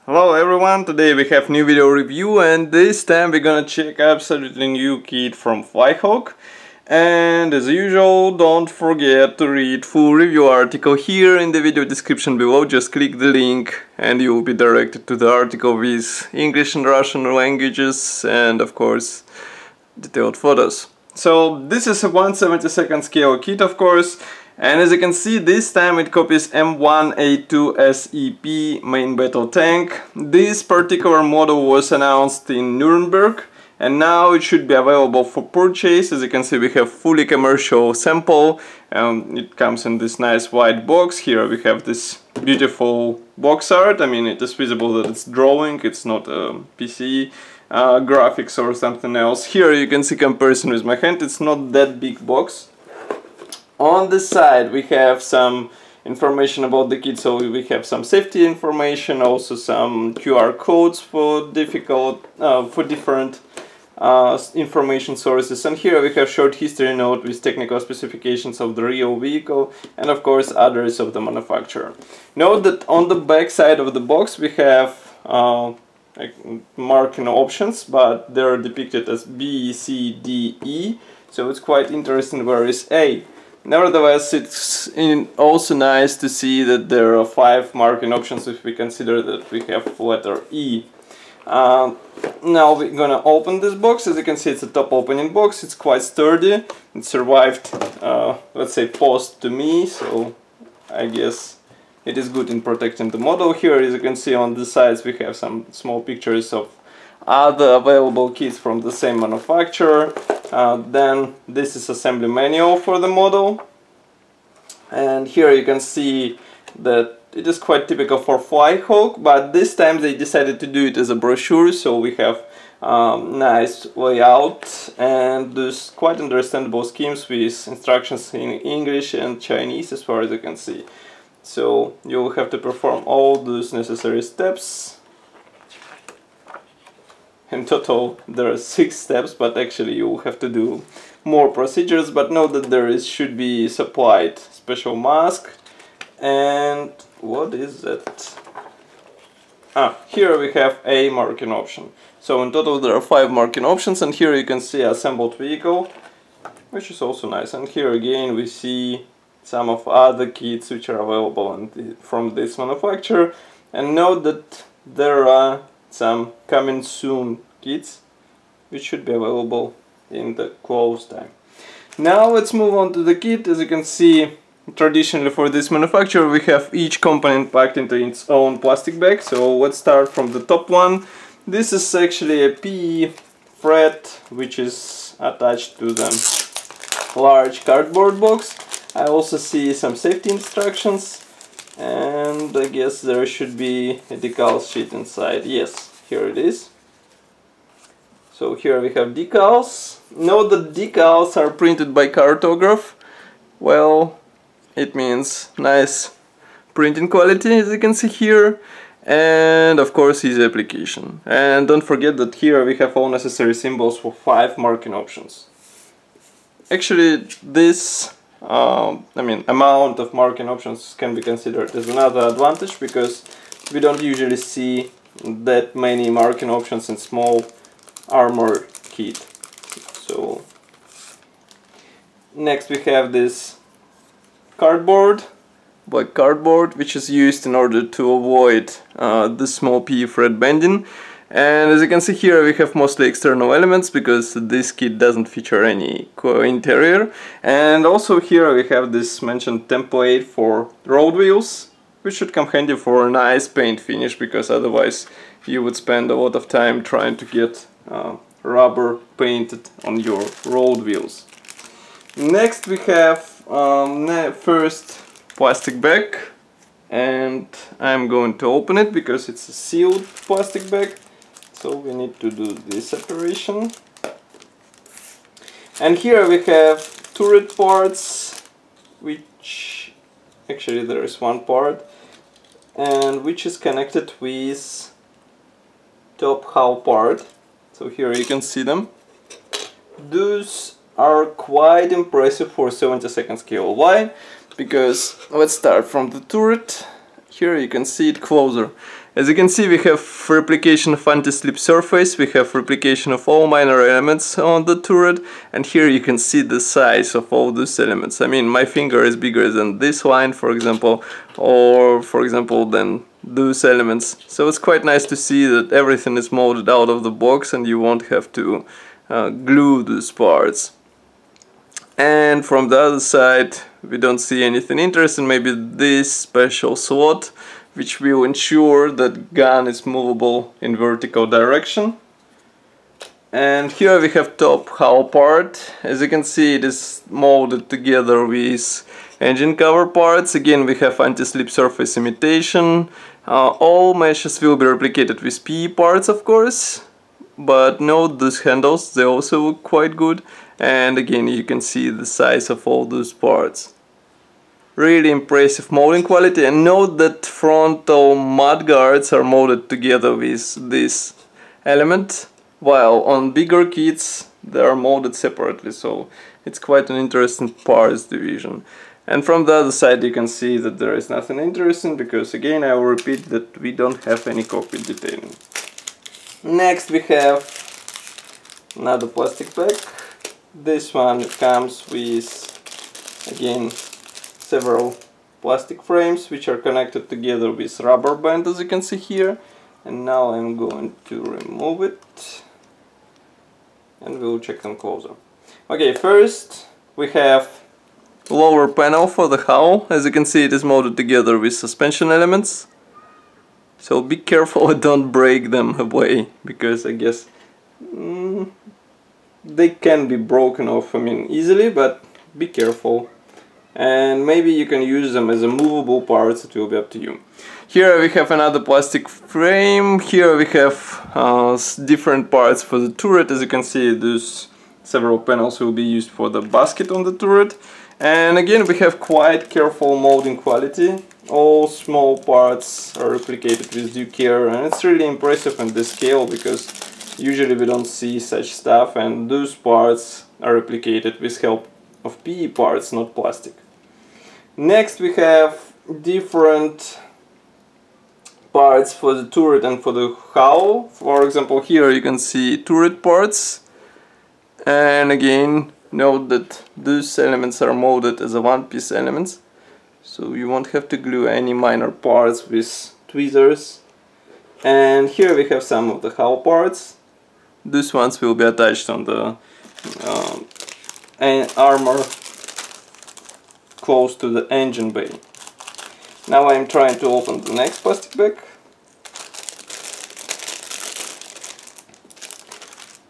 Hello everyone, today we have new video review and this time we're gonna check absolutely new kit from Flyhawk. And as usual, don't forget to read full review article here in the video description below. Just click the link and you will be directed to the article with English and Russian languages and of course detailed photos. So this is a 1/72 scale kit, of course. And as you can see, this time it copies M1A2 SEP main battle tank. This particular model was announced in Nuremberg and now it should be available for purchase. As you can see, we have fully commercial sample. It comes in this nice white box. Here we have this beautiful box art. I mean, it is visible that it's drawing, it's not PC graphics or something else. Here you can see comparison with my hand. It's not that big box. On the side we have some information about the kit, so we have some safety information, also some QR codes for different information sources, and here we have short history note with technical specifications of the real vehicle and of course address of the manufacturer. Note that on the back side of the box we have marking options, but they're depicted as B, C, D, E, so it's quite interesting where is A. Nevertheless, it's also nice to see that there are 5 marking options if we consider that we have letter E. Now we're gonna open this box. As you can see, it's a top opening box. It's quite sturdy. It survived, let's say, post to me, so I guess it is good in protecting the model. Here, as you can see on the sides, we have some small pictures of other available kits from the same manufacturer. Then this is assembly manual for the model, and here you can see that it is quite typical for Flyhawk, but this time they decided to do it as a brochure, so we have nice layout and there's quite understandable schemes with instructions in English and Chinese as far as you can see. So you will have to perform all those necessary steps. In total there are 6 steps, but actually you will have to do more procedures. But note that there should be supplied special mask. And what is that? Here we have a marking option. So in total there are 5 marking options, and here you can see assembled vehicle, which is also nice. And here again we see some of other kits which are available from this manufacturer. And note that there are some coming soon kits which should be available in the close time. Now let's move on to the kit. As you can see, traditionally for this manufacturer we have each component packed into its own plastic bag. So let's start from the top one. This is actually a PE thread which is attached to the large cardboard box. I also see some safety instructions, and I guess there should be a decal sheet inside. Yes, here it is. So here we have decals. Note that decals are printed by cartograph. Well, it means nice printing quality, as you can see here, and of course easy application. And don't forget that here we have all necessary symbols for 5 marking options. Actually, this amount of marking options can be considered as another advantage, because we don't usually see that many marking options in small armor kit. So next we have this cardboard, black cardboard, which is used in order to avoid the small PE thread bending. And as you can see here we have mostly external elements, because this kit doesn't feature any interior. And also here we have this mentioned template for road wheels, which should come handy for a nice paint finish, because otherwise you would spend a lot of time trying to get rubber painted on your road wheels. Next we have first plastic bag, and I'm going to open it because it's a sealed plastic bag. So we need to do this separation. And here we have turret parts, which actually there is one part, and which is connected with top hull part. So here you can see them. Those are quite impressive for 72nd scale. Why? Because let's start from the turret. Here you can see it closer. As you can see, we have replication of anti-slip surface, we have replication of all minor elements on the turret, and here you can see the size of all those elements. I mean, my finger is bigger than this line, for example, or for example than those elements. So it's quite nice to see that everything is molded out of the box and you won't have to glue those parts. And from the other side we don't see anything interesting, maybe this special slot which will ensure that gun is movable in vertical direction. And here we have top hull part. As you can see, it is molded together with engine cover parts. Again, we have anti-slip surface imitation. All meshes will be replicated with PE parts, of course, but note those handles, they also look quite good. And again, you can see the size of all those parts. Really impressive molding quality, and note that frontal mud guards are molded together with this element, while on bigger kits they are molded separately, so it's quite an interesting parts division. And from the other side you can see that there is nothing interesting, because again I will repeat that we don't have any cockpit detailing. Next we have another plastic bag. This one comes with, again, several plastic frames which are connected together with rubber band, as you can see here. And now I'm going to remove it and we'll check them closer. Okay, first we have lower panel for the hull. As you can see, it is molded together with suspension elements, so be careful and don't break them away, because I guess they can be broken off, I mean, easily, but be careful. And maybe you can use them as a movable parts, it will be up to you. Here we have another plastic frame. Here we have different parts for the turret. As you can see, those several panels will be used for the basket on the turret. And again, we have quite careful molding quality. All small parts are replicated with due care, and it's really impressive in this scale, because usually we don't see such stuff, and those parts are replicated with help of PE parts, not plastic. Next we have different parts for the turret and for the hull. For example, here you can see turret parts, and again note that those elements are molded as a one-piece elements, so you won't have to glue any minor parts with tweezers. And here we have some of the hull parts. These ones will be attached on the armor close to the engine bay. Now I'm trying to open the next plastic bag.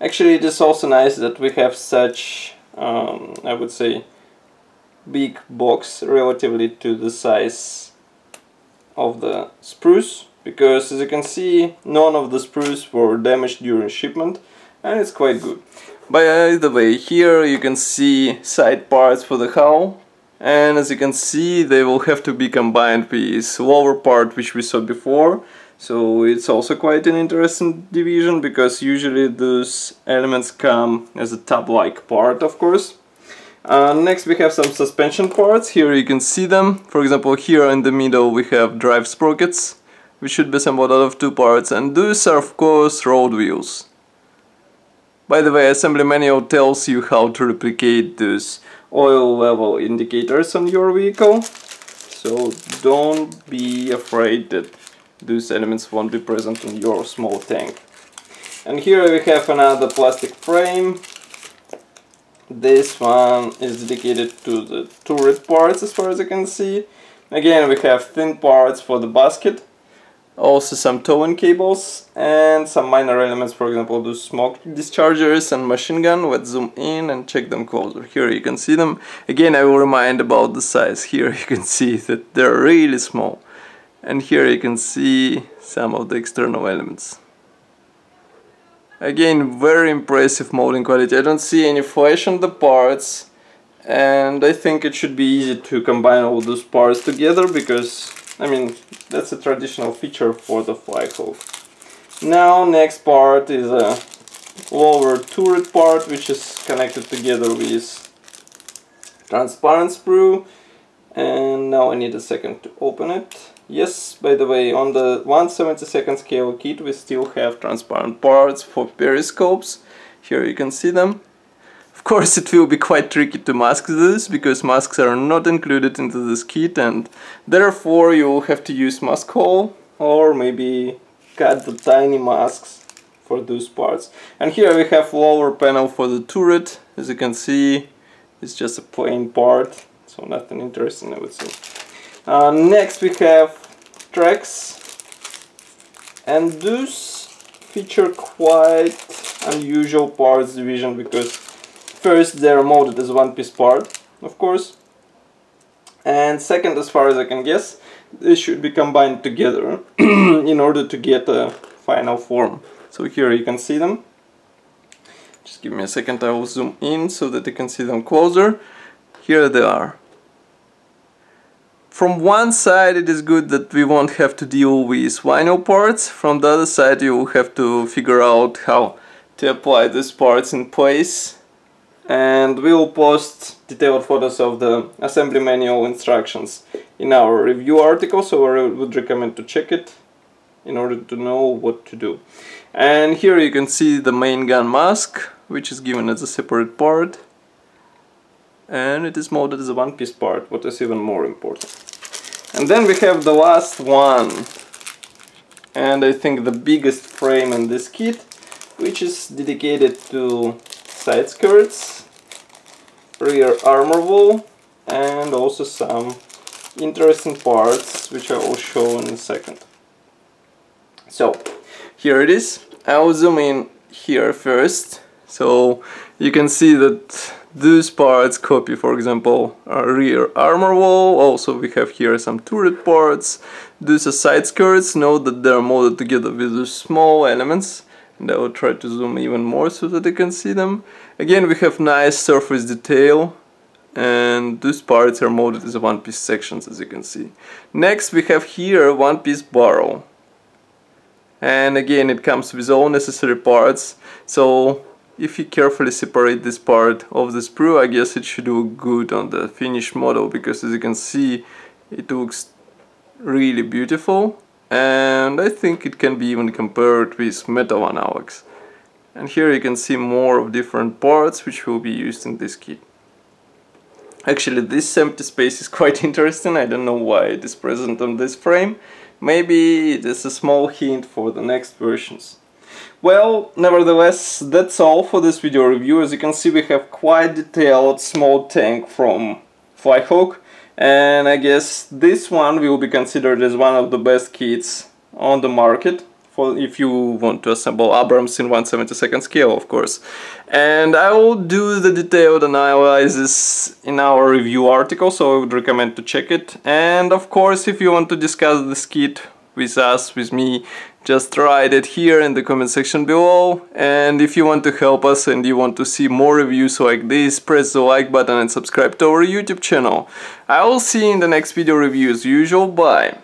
Actually, it is also nice that we have such, I would say, big box relatively to the size of the sprues, because as you can see, none of the sprues were damaged during shipment, and it's quite good. By the way, here you can see side parts for the hull, and as you can see, they will have to be combined with lower part which we saw before. So it's also quite an interesting division, because usually those elements come as a tub-like part, of course. Next we have some suspension parts. Here you can see them. For example, here in the middle we have drive sprockets, which should be assembled out of two parts, and those are of course road wheels. By the way, assembly manual tells you how to replicate those oil level indicators on your vehicle, so don't be afraid that those elements won't be present in your small tank. And here we have another plastic frame. This one is dedicated to the turret parts, as far as I can see. Again, we have thin parts for the basket, also some towing cables, and some minor elements, for example those smoke dischargers and machine gun. Let's zoom in and check them closer. Here you can see them. Again, I will remind about the size. Here you can see that they're really small, and here you can see some of the external elements. Again, very impressive molding quality. I don't see any flash on the parts, and I think it should be easy to combine all those parts together, because I mean, that's a traditional feature for the Flyhawk. Now, next part is a lower turret part, which is connected together with transparent sprue. And now I need a second to open it. Yes, by the way, on the 1/72 scale kit we still have transparent parts for periscopes. Here you can see them. Of course it will be quite tricky to mask this, because masks are not included into this kit, and therefore you will have to use mask hole or maybe cut the tiny masks for those parts. And here we have lower panel for the turret. As you can see, it's just a plain part, so nothing interesting, I would say. Next we have tracks, and those feature quite unusual parts division, because first they're molded as one-piece part, of course, and second, as far as I can guess, they should be combined together in order to get a final form. So here you can see them. Just give me a second, I will zoom in so that you can see them closer. Here they are. From one side it is good that we won't have to deal with vinyl parts. From the other side you will have to figure out how to apply these parts in place. And we will post detailed photos of the assembly manual instructions in our review article, so I would recommend to check it in order to know what to do. And here you can see the main gun mask, which is given as a separate part. And it is molded as a one-piece part, what is even more important. And then we have the last one, and I think the biggest frame in this kit, which is dedicated to side skirts, rear armor wall, and also some interesting parts which I will show in a second. So here it is. I will zoom in here first, so you can see that these parts copy, for example, our rear armor wall. Also we have here some turret parts. These are side skirts. Note that they are molded together with the small elements, and I will try to zoom even more so that you can see them. Again, we have nice surface detail, and these parts are molded as one-piece sections, as you can see. Next we have here one-piece barrel, and again it comes with all necessary parts, so if you carefully separate this part of the sprue, I guess it should look good on the finished model, because as you can see it looks really beautiful, and I think it can be even compared with metal analogs. And here you can see more of different parts which will be used in this kit. Actually, this empty space is quite interesting. I don't know why it is present on this frame. Maybe it is a small hint for the next versions. Well, nevertheless, that's all for this video review. As you can see, we have quite detailed small tank from Flyhawk, and I guess this one will be considered as one of the best kits on the market, for if you want to assemble Abrams in 1/72 scale, of course. And I will do the detailed analysis in our review article, so I would recommend to check it. And of course, if you want to discuss this kit with us, with me, just write it here in the comment section below. And if you want to help us and you want to see more reviews like this, press the like button and subscribe to our YouTube channel. I will see you in the next video review as usual. Bye!